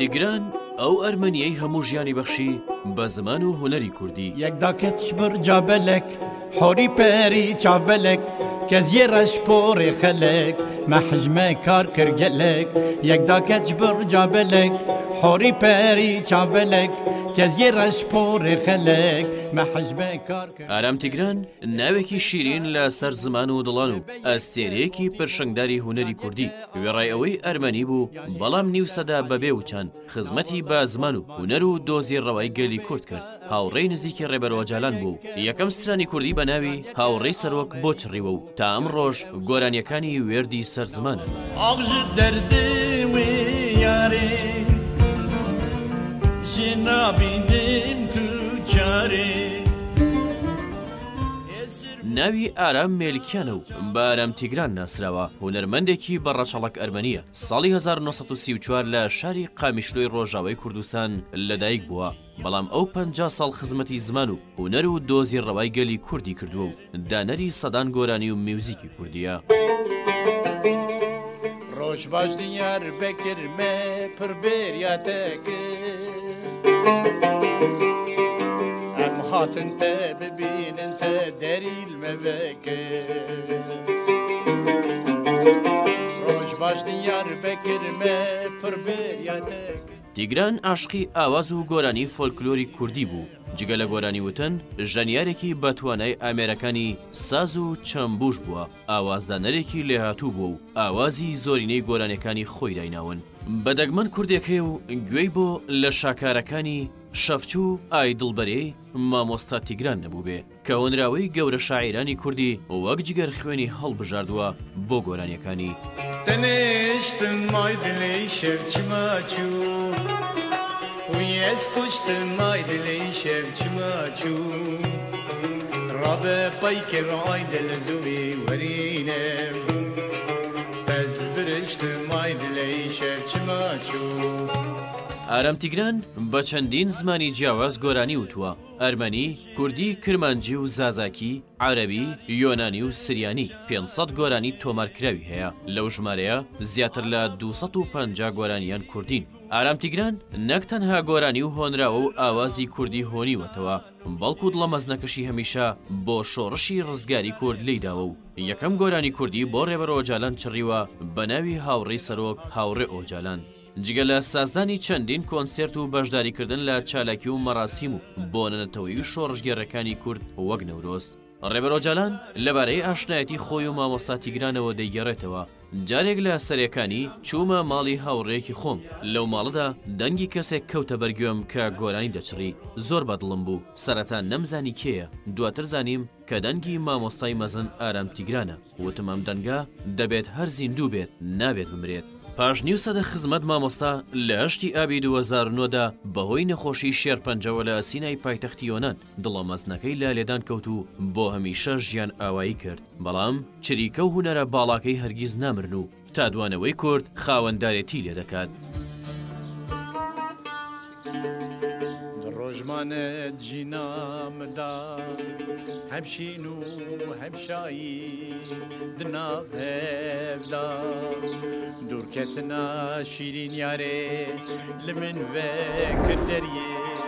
تیگران ئەو ئەرمەنیەی هەموو ژیانی بەخشی بە زمان و هونەری کوردی. یەکداکەتش برجا بەلەک حۆری پەری چاوبەلەک کەزیێ ڕەش پۆڕێ خەلەک مەحجمە کار کرد گەلەک یەکداکەتش برجا بەلەک حۆری پەری چاوبەلەک کەزیێ ڕەش پۆڕێ خەلەک مەحجمە کار کرد. ئارام تیگران ناوێکی شیرین لە سەر زمان و دڵان و ئەستێرەیەکی پرشنگداری هونەری کوردی وێڕای ئەوەی ئەرمەنی بوو بەڵام نیو سەدا بەبێ وچان خزمەتی بە زمان و هونەر و دۆزی ڕەوای گەلی کورد کرد. هاوڕێی نزیکی ڕێبەرۆجالان بوو یەکەم سترانی کوردی بە ناوی هاوڕێی سەرۆک بۆ چڕیوە و تا ئەم ڕۆژ گۆرانیەکانی وێردی سەر زمانە. ئاغژ دەردێ وێ یارێ ژێ نابینم تو جارێ. ناوی ئارام مێلکیانە و بە ئارام تیگران ناسراوە هونەرمەندێکی بەڕەچەڵک ئەرمەنیە. ساڵی 1934 لە شاری قامیشلۆی ڕۆژاوای کوردستان لەدایک بووە بەڵام ئەو 50 ساڵ خزمەتی زمان و هونەر و دۆزی ڕەوای گەلی کوردی کردووە و دانەری سەدان گۆرانی و میوزیکی کوردیە. ڕۆژ باش دیار بکرمە پڕبێریاتەکە هاتن تا ببینن تا دەریل مەبەکە ڕۆژ باش دیار بکرمە پڕبێریاتەکە. تیگران عاشقی ئاواز و گۆرانی فۆلکلۆری کوردی بوو. جگە لە گۆرانی وتن ژەنیارێکی بەتوانای ئامێرەکانی ساز و چەمبوش بووە. ئاوازدانەرێکی لێهاتوو بوو و ئاوازی زۆرینەی گۆرانەکانی خۆی دایناون. بەدەگمەن کوردێکەی و گوێی بۆ لە شاکارەکانی شەفچوو ئای دڵبەرەی مامۆستا تیگران نەبوو بێ کە هۆنراوەی گەورە شاعیرانی کوردی وەک جگەر خوێنی هەڵبژاردووە بۆ گۆرانیەکانی. تەنێشتم مای دلەی شەرچما چوو ویەس کوشتم مای دلەی شەرچما چوو ڕابە پەیکە ڕای دلە زووی وەرینم بەس برشتم مای دلەی شەرچما چوو. ئارام تیگران بە چەندین زمانی جیاواز گۆرانی وتووە: ئەرمەنی، کوردی، کرمانجی و زازاکی، عەرەبی، یۆنانی و سریانی. 500 گۆرانی تۆمارکراوی هەیە. لەو ژمارەیە زیاتر لە 250 گۆرانیان کوردین. ئارام تیگران نەک تەنها گۆرانی و هۆنراوە و ئاوازی کوردی هۆنیوەتەوە بەڵکو دڵە مەزنەکەشی هەمیشە بۆ شۆڕشی ڕزگاری کورد لێیداوە و یەکەم گۆرانی کوردی بۆ ڕێبەر ئۆجالان چڕیوە بە ناوی هاوڕێی سەرۆک هاوڕێ ئۆجالان. جگە لە سازدانی چەندین کۆنسێرت و بەشداریکردن لە چالاکی و مەراسیم و بۆ نەنەتەوەی و شۆڕژگێڕەکانی کورد وەک نەورۆز. ڕێبەر ئۆجالان لەبارەی ئاشنایەتی خۆی و مامۆستا تیگرانەوە دەیگەڕێتەوە. جارێک لە سەرەکانی چوومە ماڵی هاوڕێیەکی خۆم لەو ماڵەدا دەنگی کەسێک کەوتە بەرگوێم کە گۆرانی دەچڕی. زۆر بەدڵم بوو سەرەتا نەمزانی کێیە دواتر زانیم کە دەنگی مامۆستای مەزن ئارام تیگرانە. وتم ئەم دەنگە دەبێت هەر زیندوو بێت نابێت بمرێت. پاش نیو سەدە خزمەت مامۆستا لە هەشتی ئابی 2009دا بەهۆی نەخۆشی شێرپەنجەوە لە سینای پایتەختی یۆنان دڵە مەزنەکەی لە لێدان کەوت و بۆ هەمیشە ژیان ئاوایی کرد. بەڵام چریکە و هونەرە باڵاکەی هەرگیز نامرن و تا دوانەوەی کورد خاوەندارێتی لێ دەکات. ڕۆژمانە جینامدا هەم شین و هەم شایی دناهێدا دوورکەتنا شیرین یارێ لە من vê کردەریێ